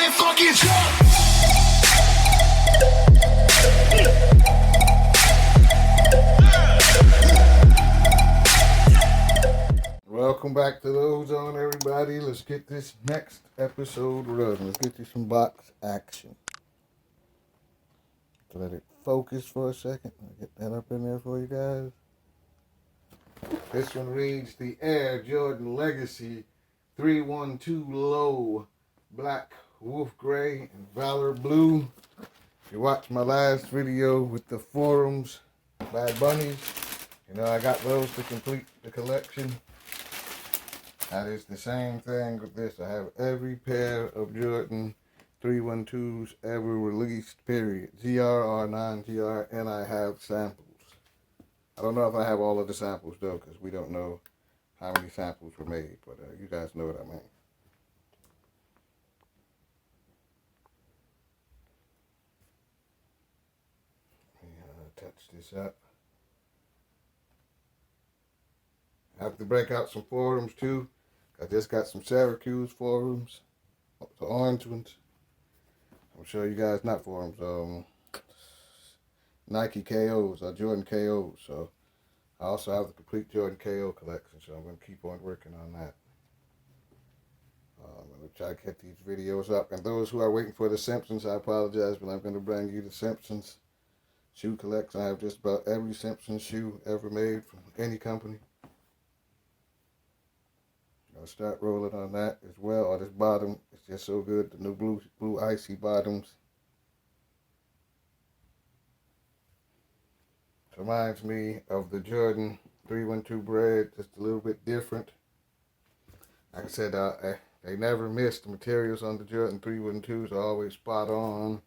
Everybody fucking jump! Welcome back to the Ozone, everybody. Let's get this next episode running. Let's get you some box action. So let it focus for a second. I'll get that up in there for you guys. This one reads the Air Jordan Lecacy312 Low Black, Wolf Gray, and Valor Blue. If you watched my last video with the forums, Bad Bunnies, you know I got those to complete the collection. That is the same thing with this. I have every pair of Jordan 312s ever released, period. GR or non-GR, and I have samples. I don't know if I have all of the samples, though, because we don't know how many samples were made, but you guys know what I mean. Let me touch this up. I have to break out some forums, too. I just got some Syracuse forums, the orange ones. I'm sure you guys not forums, Nike KOs or Jordan KOs. So I also have the complete Jordan KO collection, so I'm going to keep on working on that. I'm going to try to get these videos up. And those who are waiting for the Simpsons, I apologize, but I'm going to bring you the Simpsons shoe collection. I have just about every Simpsons shoe ever made from any company. I'll start rolling on that as well. Or this bottom is just so good. The new blue icy bottoms. It reminds me of the Jordan 312 bread, just a little bit different. Like I said, they never miss. The materials on the Jordan 312s are always spot on.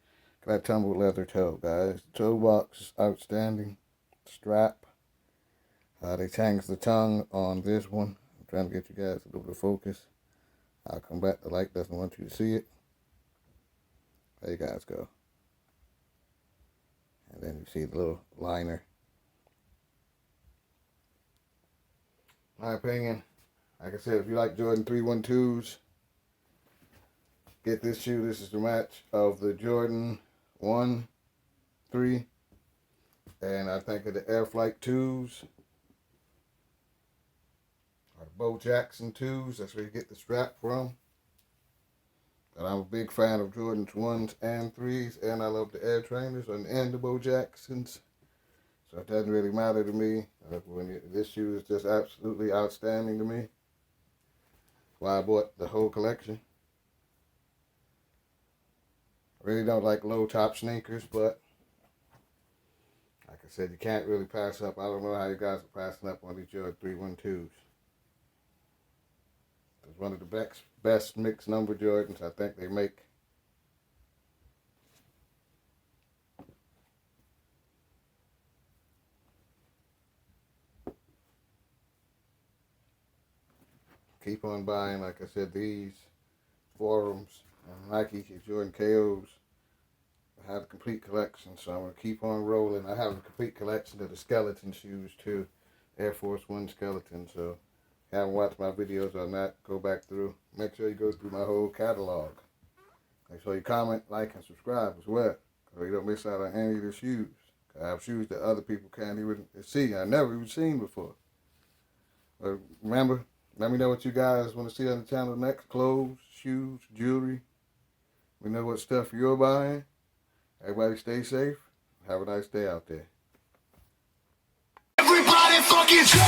That tumbled leather toe, guys. The toe box is outstanding. Strap. They changed the tongue on this one. Trying to get you guys a little bit of focus. I'll come back. The light doesn't want you to see it. There you guys go. And then you see the little liner. My opinion, like I said, if you like Jordan 312s, get this shoe. This is the match of the Jordan 1, 3, and I think of the Air Flight 2s. Or the Bo Jackson 2s, that's where you get the strap from. But I'm a big fan of Jordan's 1s and 3s, and I love the Air Trainers and the Bo Jacksons. So it doesn't really matter to me. This shoe is just absolutely outstanding to me. That's why I bought the whole collection. I really don't like low top sneakers, but like I said, you can't really pass up. I don't know how you guys are passing up on these Jordan 312s. It's one of the best mixed number Jordans I think they make. Keep on buying, like I said, these forums, Nike, Jordan KOs. I have a complete collection, so I'm going to keep on rolling. I have a complete collection of the skeleton shoes too. Air Force One skeleton, so if you haven't watched my videos on that, go back through. Make sure you go through my whole catalog. Make sure you comment, like, and subscribe as well, so you don't miss out on any of the shoes. I have shoes that other people can't even see. I never even seen before. But remember, let me know what you guys want to see on the channel next. Clothes, shoes, jewelry. We know what stuff you're buying. Everybody stay safe. Have a nice day out there. Everybody fucking jump!